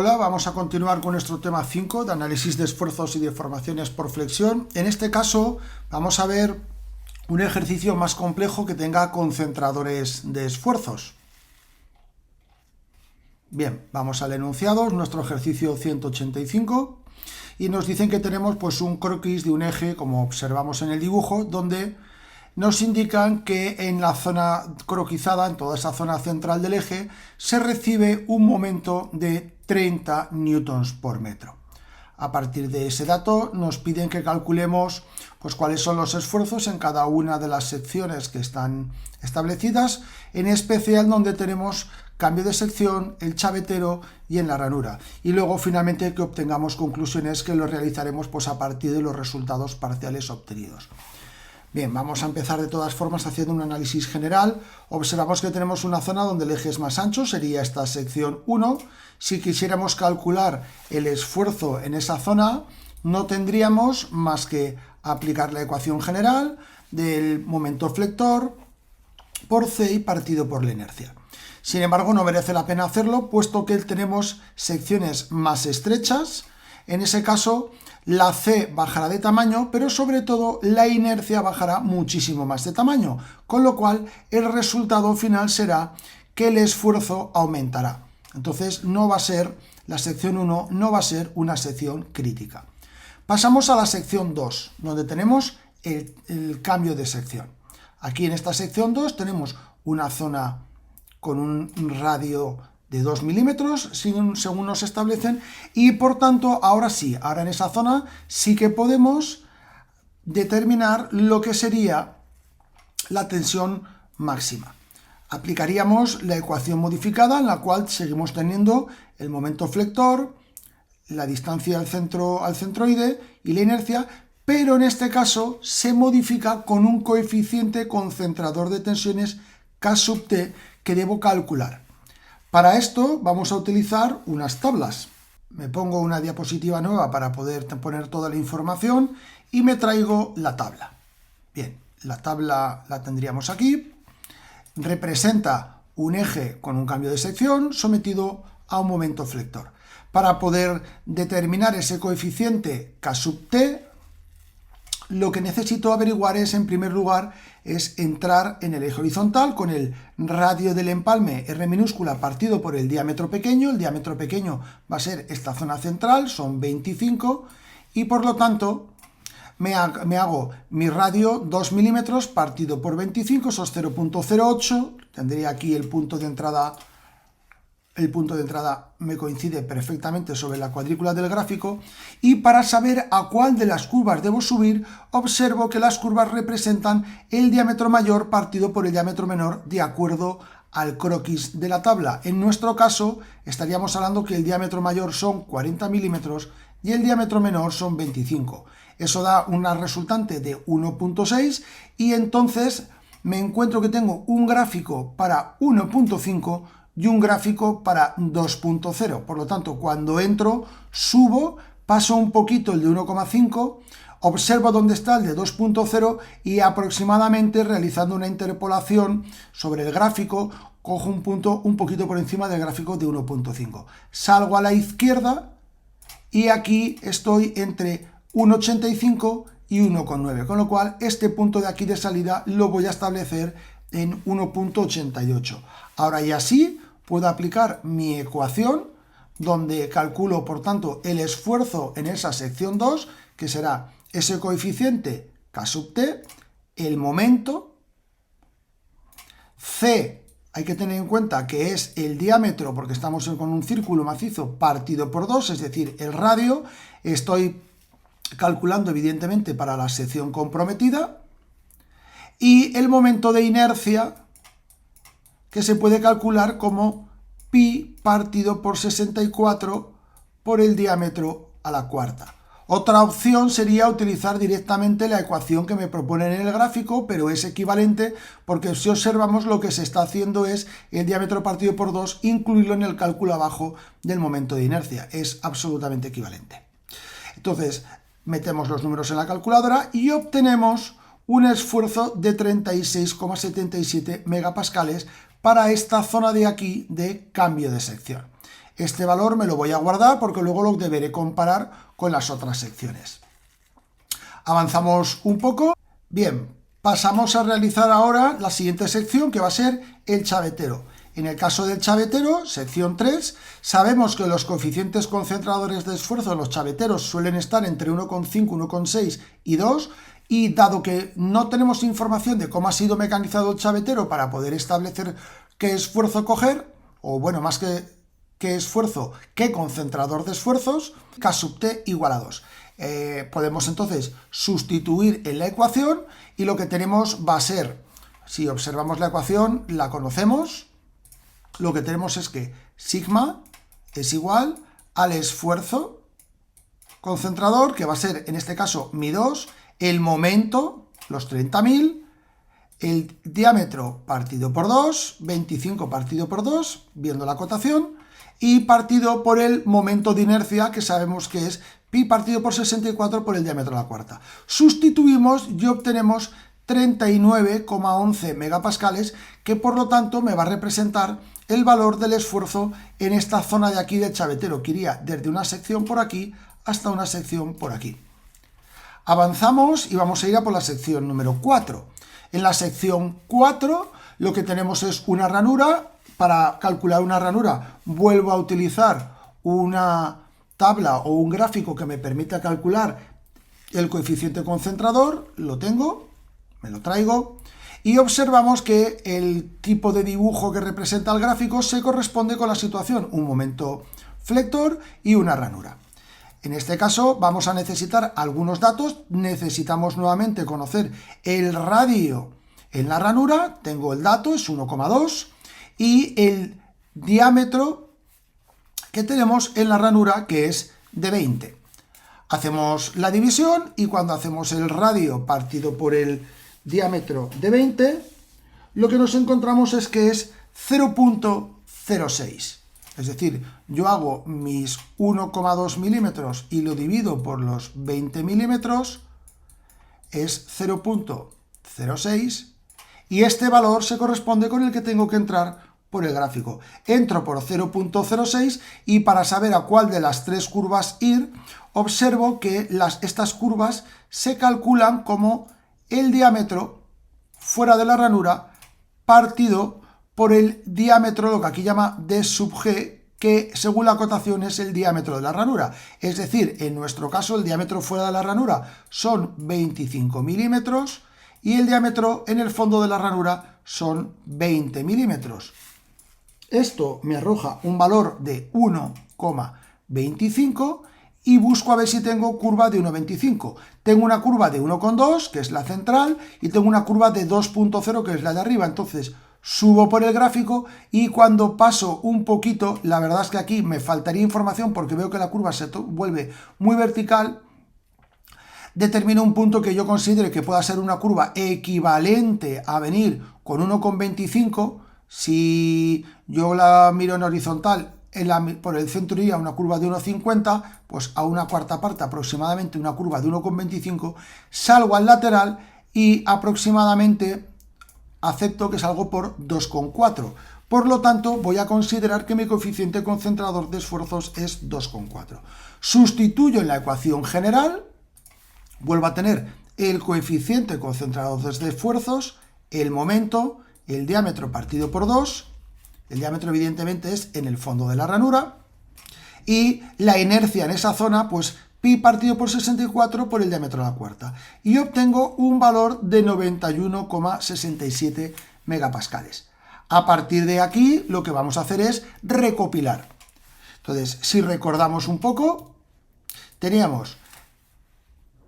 Hola, vamos a continuar con nuestro tema 5 de análisis de esfuerzos y deformaciones por flexión. En este caso vamos a ver un ejercicio más complejo que tenga concentradores de esfuerzos. Bien, vamos al enunciado, nuestro ejercicio 185, y nos dicen que tenemos pues un croquis de un eje, como observamos en el dibujo, donde nos indican que en la zona croquizada, en toda esa zona central del eje, se recibe un momento de 30 newtons por metro. A partir de ese dato nos piden que calculemos pues, cuáles son los esfuerzos en cada una de las secciones que están establecidas, en especial donde tenemos cambio de sección, el chavetero y en la ranura. Y luego finalmente que obtengamos conclusiones que lo realizaremos pues, a partir de los resultados parciales obtenidos. Bien, vamos a empezar de todas formas haciendo un análisis general. Observamos que tenemos una zona donde el eje es más ancho, sería esta sección 1. Si quisiéramos calcular el esfuerzo en esa zona, no tendríamos más que aplicar la ecuación general del momento flector por C partido por la inercia. Sin embargo, no merece la pena hacerlo, puesto que tenemos secciones más estrechas. En ese caso, la C bajará de tamaño, pero sobre todo la inercia bajará muchísimo más de tamaño, con lo cual el resultado final será que el esfuerzo aumentará. Entonces no va a ser, la sección 1 no va a ser una sección crítica. Pasamos a la sección 2, donde tenemos el cambio de sección. Aquí en esta sección 2 tenemos una zona con un radio de 2 milímetros, según nos establecen, y por tanto, ahora sí, ahora en esa zona sí que podemos determinar lo que sería la tensión máxima. Aplicaríamos la ecuación modificada en la cual seguimos teniendo el momento flector, la distancia al centroide y la inercia, pero en este caso se modifica con un coeficiente concentrador de tensiones K sub T que debo calcular. Para esto vamos a utilizar unas tablas. Me pongo una diapositiva nueva para poder poner toda la información y me traigo la tabla. Bien, la tabla la tendríamos aquí. Representa un eje con un cambio de sección sometido a un momento flector. Para poder determinar ese coeficiente K sub T, lo que necesito averiguar es, en primer lugar, es entrar en el eje horizontal con el radio del empalme R minúscula partido por el diámetro pequeño. El diámetro pequeño va a ser esta zona central, son 25, y por lo tanto me hago mi radio 2 milímetros partido por 25, eso es 0.08, tendría aquí el punto de entrada. El punto de entrada me coincide perfectamente sobre la cuadrícula del gráfico, y para saber a cuál de las curvas debo subir, observo que las curvas representan el diámetro mayor partido por el diámetro menor de acuerdo al croquis de la tabla. En nuestro caso estaríamos hablando que el diámetro mayor son 40 milímetros y el diámetro menor son 25. Eso da una resultante de 1.6 y entonces me encuentro que tengo un gráfico para 1.5 y un gráfico para 2.0. Por lo tanto, cuando entro, subo, paso un poquito el de 1,5, observo dónde está el de 2.0 y aproximadamente, realizando una interpolación sobre el gráfico, cojo un punto un poquito por encima del gráfico de 1.5. Salgo a la izquierda y aquí estoy entre 1,85 y 1,9, con lo cual este punto de aquí de salida lo voy a establecer en 1.88. Ahora ya sí puedo aplicar mi ecuación donde calculo, por tanto, el esfuerzo en esa sección 2, que será ese coeficiente K sub T, el momento, C, hay que tener en cuenta que es el diámetro, porque estamos con un círculo macizo partido por 2, es decir, el radio, estoy calculando evidentemente para la sección comprometida, y el momento de inercia, que se puede calcular como pi partido por 64 por el diámetro a la cuarta. Otra opción sería utilizar directamente la ecuación que me proponen en el gráfico, pero es equivalente porque si observamos lo que se está haciendo es el diámetro partido por 2, incluirlo en el cálculo abajo del momento de inercia. Es absolutamente equivalente. Entonces, metemos los números en la calculadora y obtenemos un esfuerzo de 36,77 megapascales para esta zona de aquí de cambio de sección. Este valor me lo voy a guardar porque luego lo deberé comparar con las otras secciones. Avanzamos un poco. Bien, pasamos a realizar ahora la siguiente sección, que va a ser el chavetero. En el caso del chavetero, sección 3, sabemos que los coeficientes concentradores de esfuerzo de los chaveteros suelen estar entre 1,5, 1,6 y 2, y dado que no tenemos información de cómo ha sido mecanizado el chavetero para poder establecer qué esfuerzo coger, o bueno, más que qué esfuerzo, qué concentrador de esfuerzos, K sub T igual a 2. Podemos entonces sustituir en la ecuación y lo que tenemos va a ser, si observamos la ecuación, la conocemos, lo que tenemos es que sigma es igual al esfuerzo concentrador, que va a ser en este caso mi2, el momento, los 30.000, el diámetro partido por 2, 25 partido por 2, viendo la cotación, y partido por el momento de inercia, que sabemos que es pi partido por 64 por el diámetro a la cuarta. Sustituimos y obtenemos 39,11 megapascales, que por lo tanto me va a representar el valor del esfuerzo en esta zona de aquí del chavetero, que iría desde una sección por aquí hasta una sección por aquí. Avanzamos y vamos a ir a por la sección número 4. En la sección 4 lo que tenemos es una ranura. Para calcular una ranura vuelvo a utilizar una tabla o un gráfico que me permita calcular el coeficiente concentrador. Lo tengo, me lo traigo, y observamos que el tipo de dibujo que representa el gráfico se corresponde con la situación, un momento flector y una ranura. En este caso vamos a necesitar algunos datos. Necesitamos nuevamente conocer el radio en la ranura. Tengo el dato, es 1,2, y el diámetro que tenemos en la ranura, que es de 20. Hacemos la división y cuando hacemos el radio partido por el diámetro de 20, lo que nos encontramos es que es 0,06. Es decir, yo hago mis 1,2 milímetros y lo divido por los 20 milímetros, es 0,06, y este valor se corresponde con el que tengo que entrar por el gráfico. Entro por 0,06 y para saber a cuál de las tres curvas ir, observo que estas curvas se calculan como el diámetro fuera de la ranura partido por el diámetro, lo que aquí llama D sub G, que según la cotación es el diámetro de la ranura. Es decir, en nuestro caso el diámetro fuera de la ranura son 25 milímetros y el diámetro en el fondo de la ranura son 20 milímetros. Esto me arroja un valor de 1,25 y busco a ver si tengo curva de 1,25. Tengo una curva de 1,2, que es la central, y tengo una curva de 2,0, que es la de arriba. Entonces subo por el gráfico y cuando paso un poquito, la verdad es que aquí me faltaría información porque veo que la curva se vuelve muy vertical, determino un punto que yo considere que pueda ser una curva equivalente a venir con 1,25. Si yo la miro en horizontal, por el centro iría una curva de 1,50, pues a una cuarta parte, aproximadamente una curva de 1,25, salgo al lateral y aproximadamente acepto que salgo por 2,4. Por lo tanto, voy a considerar que mi coeficiente concentrador de esfuerzos es 2,4. Sustituyo en la ecuación general, vuelvo a tener el coeficiente concentrador de esfuerzos, el momento, el diámetro partido por 2, el diámetro evidentemente es en el fondo de la ranura, y la inercia en esa zona, pues pi partido por 64 por el diámetro a la cuarta, y obtengo un valor de 91,67 megapascales. A partir de aquí lo que vamos a hacer es recopilar. Entonces, si recordamos un poco, teníamos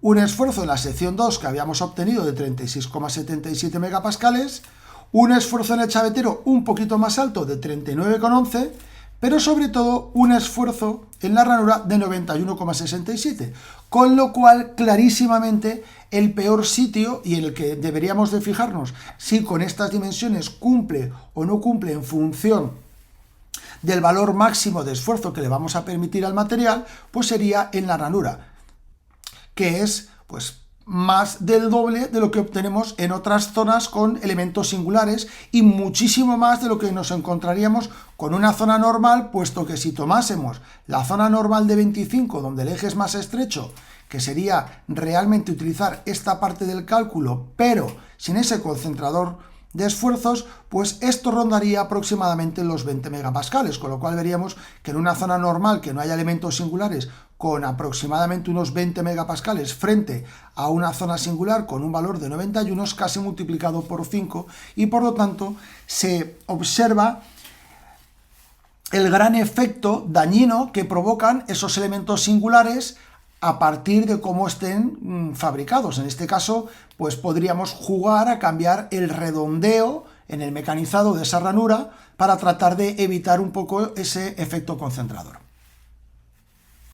un esfuerzo en la sección 2 que habíamos obtenido de 36,77 megapascales, un esfuerzo en el chavetero un poquito más alto de 39,11, pero sobre todo un esfuerzo en la ranura de 91,67, con lo cual clarísimamente el peor sitio y en el que deberíamos de fijarnos si con estas dimensiones cumple o no cumple en función del valor máximo de esfuerzo que le vamos a permitir al material, pues sería en la ranura, que es pues más del doble de lo que obtenemos en otras zonas con elementos singulares y muchísimo más de lo que nos encontraríamos con una zona normal, puesto que si tomásemos la zona normal de 25, donde el eje es más estrecho, que sería realmente utilizar esta parte del cálculo, pero sin ese concentrador de esfuerzos, pues esto rondaría aproximadamente los 20 megapascales, con lo cual veríamos que en una zona normal que no haya elementos singulares con aproximadamente unos 20 megapascales frente a una zona singular con un valor de 91 casi multiplicado por 5 y por lo tanto se observa el gran efecto dañino que provocan esos elementos singulares a partir de cómo estén fabricados. En este caso, pues podríamos jugar a cambiar el redondeo en el mecanizado de esa ranura para tratar de evitar un poco ese efecto concentrador.